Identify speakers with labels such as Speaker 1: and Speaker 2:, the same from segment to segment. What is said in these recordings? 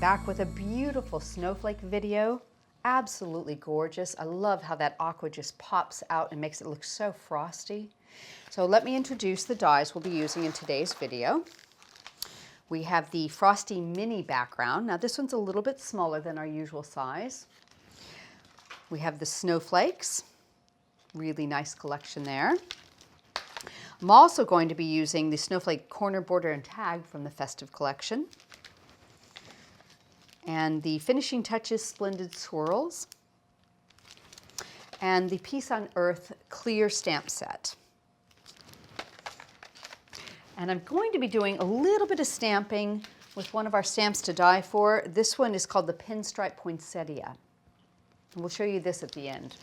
Speaker 1: back with a beautiful snowflake video. Absolutely gorgeous. I love how that aqua just pops out and makes it look so frosty. So let me introduce the dies we'll be using in today's video. We have the Frosty Mini background. Now this one's a little bit smaller than our usual size. We have the Snowflakes. Really nice collection there. I'm also going to be using the Snowflake Corner Border and Tag from the Festive Collection. And the Finishing Touches Splendid Swirls. And the Peace on Earth Clear Stamp Set. And I'm going to be doing a little bit of stamping with one of our stamps to die for. This one is called the Pinstripe Poinsettia. And we'll show you this at the end.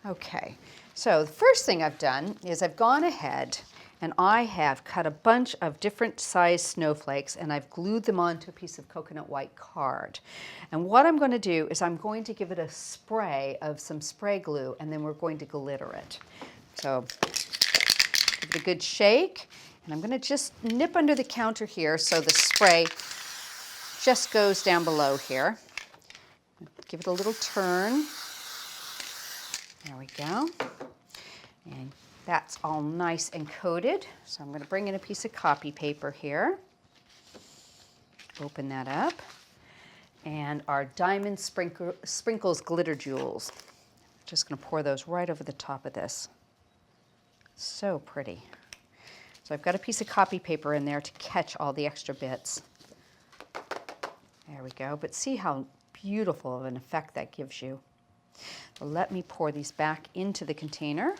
Speaker 1: Okay, so the first thing I've done is I've gone ahead and I have cut a bunch of different size snowflakes and I've glued them onto a piece of coconut white card. And what I'm going to do is I'm going to give it a spray of some spray glue and then we're going to glitter it. So give it a good shake and I'm going to just nip under the counter here so the spray just goes down below here. Give it a little turn. There we go. And that's all nice and coated. So I'm going to bring in a piece of copy paper here. Open that up. And our Diamond Sprinkles Glitter Jewels. Just going to pour those right over the top of this. So pretty. So I've got a piece of copy paper in there to catch all the extra bits. There we go. But see how beautiful of an effect that gives you. So let me pour these back into the container.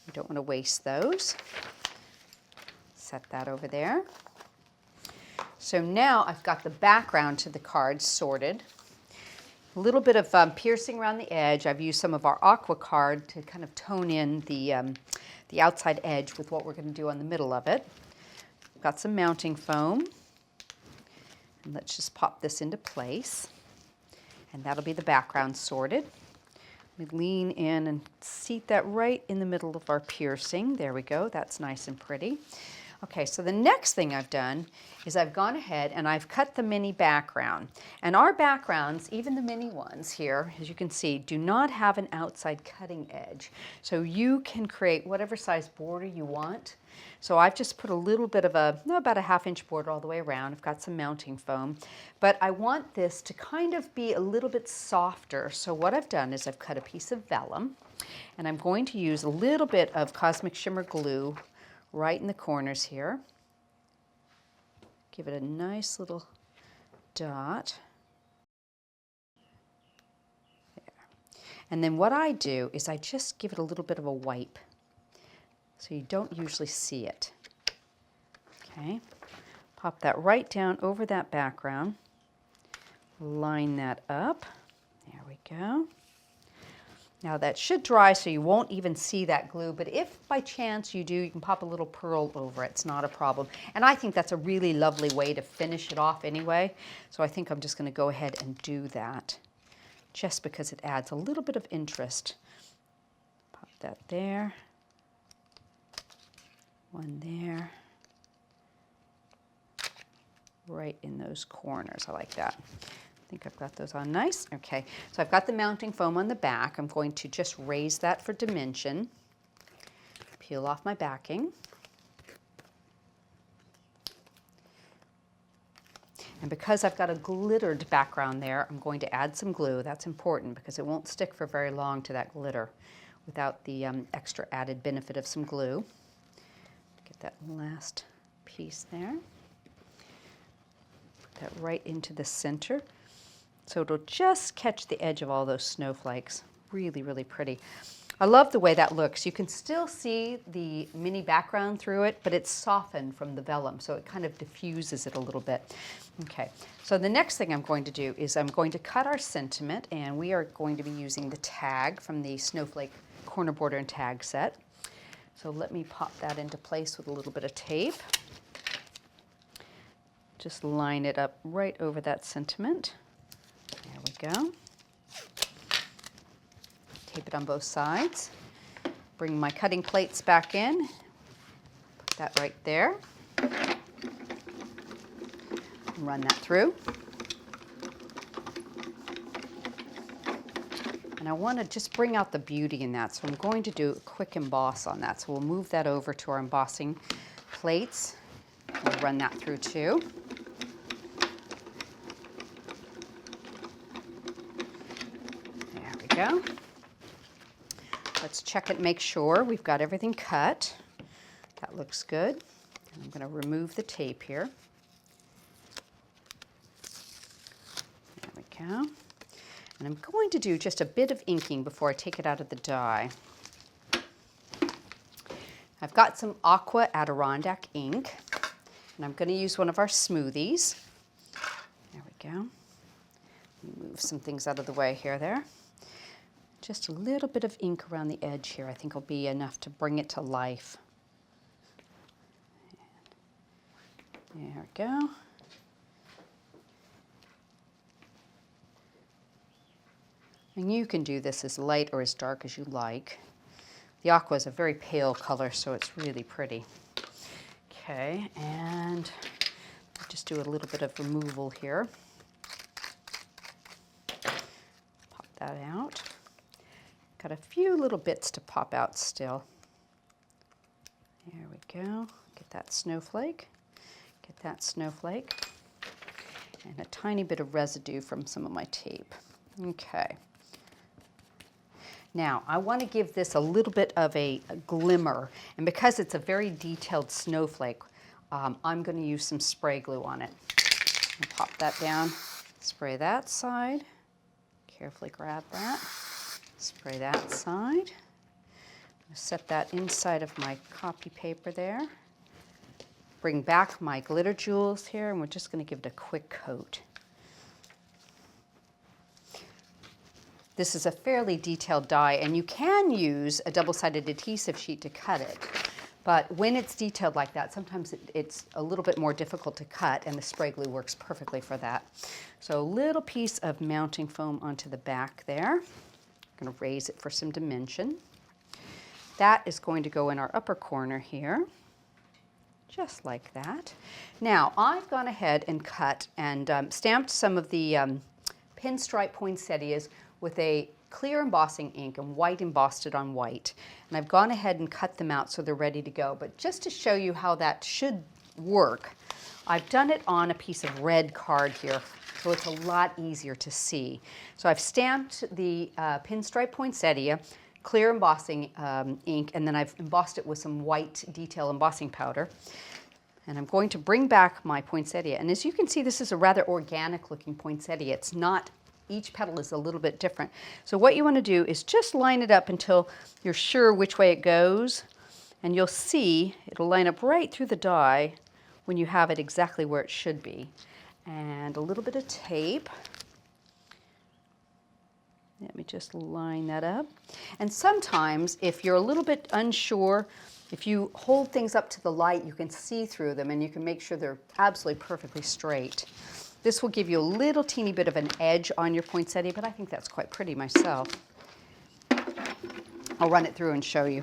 Speaker 1: You don't want to waste those. Set that over there. So now I've got the background to the card sorted. A little bit of piercing around the edge. I've used some of our Aqua card to kind of tone in the outside edge with what we're going to do on the middle of it. I've got some mounting foam. And let's just pop this into place. And that'll be the background sorted. We lean in and seat that right in the middle of our piercing. There we go. That's nice and pretty. Okay, so the next thing I've done is I've gone ahead and I've cut the mini background. And our backgrounds, even the mini ones here, as you can see, do not have an outside cutting edge. So you can create whatever size border you want. So I've just put a little bit of about a 1/2 inch border all the way around. I've got some mounting foam. But I want this to kind of be a little bit softer. So what I've done is I've cut a piece of vellum. And I'm going to use a little bit of Cosmic Shimmer glue right in the corners here. Give it a nice little dot. There. And then what I do is I just give it a little bit of a wipe. So you don't usually see it. Okay, pop that right down over that background. Line that up. There we go. Now that should dry so you won't even see that glue, but if by chance you do, you can pop a little pearl over it. It's not a problem. And I think that's a really lovely way to finish it off anyway. So I think I'm just going to go ahead and do that just because it adds a little bit of interest. Pop that there. One there. Right in those corners. I like that. I think I've got those on nice. Okay, so I've got the mounting foam on the back. I'm going to just raise that for dimension. Peel off my backing. And because I've got a glittered background there, I'm going to add some glue. That's important because it won't stick for very long to that glitter without the extra added benefit of some glue. Get that last piece there. Put that right into the center. So it'll just catch the edge of all those snowflakes. Really, really pretty. I love the way that looks. You can still see the mini background through it, but it's softened from the vellum, so it kind of diffuses it a little bit. Okay, so the next thing I'm going to do is I'm going to cut our sentiment, and we are going to be using the tag from the Snowflake Corner Border and Tag set. So let me pop that into place with a little bit of tape. Just line it up right over that sentiment. There we go. Tape it on both sides. Bring my cutting plates back in. Put that right there. Run that through. And I want to just bring out the beauty in that, so I'm going to do a quick emboss on that. So we'll move that over to our embossing plates. We'll run that through too. There we go. Let's check it, make sure we've got everything cut. That looks good. And I'm going to remove the tape here. There we go. And I'm going to do just a bit of inking before I take it out of the die. I've got some Aqua Adirondack ink, and I'm going to use one of our smoothies. There we go. Move some things out of the way here, there. Just a little bit of ink around the edge here I think will be enough to bring it to life. There we go. And you can do this as light or as dark as you like. The aqua is a very pale color, so it's really pretty. Okay, and I'll just do a little bit of removal here. Pop that out. Got a few little bits to pop out still. There we go. Get that snowflake. Get that snowflake. And a tiny bit of residue from some of my tape. Okay. Now, I want to give this a little bit of a glimmer, and because it's a very detailed snowflake, I'm going to use some spray glue on it. I'll pop that down, spray that side, carefully grab that, spray that side, set that inside of my copy paper there, bring back my glitter jewels here, and we're just going to give it a quick coat. This is a fairly detailed die, and you can use a double-sided adhesive sheet to cut it. But when it's detailed like that, sometimes it's a little bit more difficult to cut, and the spray glue works perfectly for that. So a little piece of mounting foam onto the back there. I'm going to raise it for some dimension. That is going to go in our upper corner here, just like that. Now, I've gone ahead and cut and stamped some of the Pinstripe Poinsettias with a clear embossing ink and white embossed it on white. And I've gone ahead and cut them out so they're ready to go. But just to show you how that should work, I've done it on a piece of red card here, so it's a lot easier to see. So I've stamped the Pinstripe Poinsettia, clear embossing ink, and then I've embossed it with some white detail embossing powder. And I'm going to bring back my poinsettia. And as you can see, this is a rather organic looking poinsettia. It's not, each petal is a little bit different. So what you want to do is just line it up until you're sure which way it goes. And you'll see it'll line up right through the die when you have it exactly where it should be. And a little bit of tape. Let me just line that up. And sometimes if you're a little bit unsure, if you hold things up to the light, you can see through them and you can make sure they're absolutely perfectly straight. This will give you a little teeny bit of an edge on your poinsettia, but I think that's quite pretty myself. I'll run it through and show you.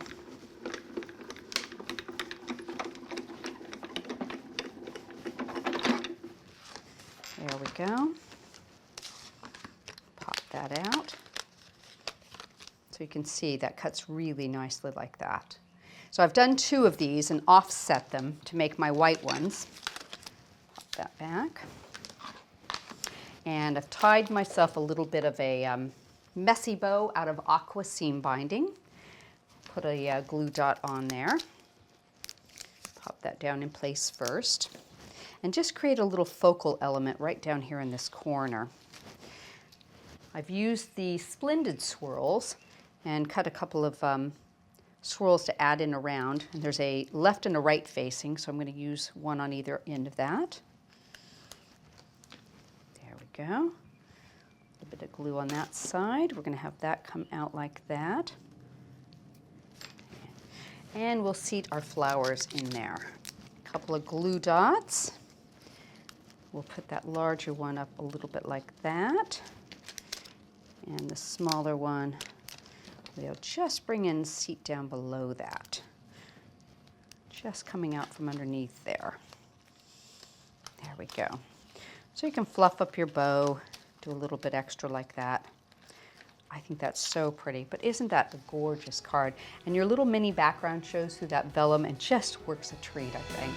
Speaker 1: There we go. Pop that out. So you can see that cuts really nicely like that. So I've done 2 of these and offset them to make my white ones. Pop that back. And I've tied myself a little bit of a messy bow out of Aqua seam binding. Put a glue dot on there. Pop that down in place first. And just create a little focal element right down here in this corner. I've used the Splendid swirls and cut a couple of swirls to add in around. And there's a left and a right facing, so I'm going to use one on either end of that. Go. A little bit of glue on that side. We're going to have that come out like that. And we'll seat our flowers in there. A couple of glue dots. We'll put that larger one up a little bit like that. And the smaller one, we'll just bring in and seat down below that. Just coming out from underneath there. There we go. So you can fluff up your bow, do a little bit extra like that. I think that's so pretty, but isn't that a gorgeous card? And your little mini background shows through that vellum and just works a treat, I think.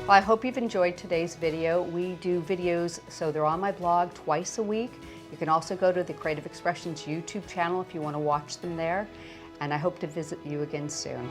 Speaker 1: Well, I hope you've enjoyed today's video. We do videos, so they're on my blog twice a week. You can also go to the Creative Expressions YouTube channel if you want to watch them there. And I hope to visit you again soon.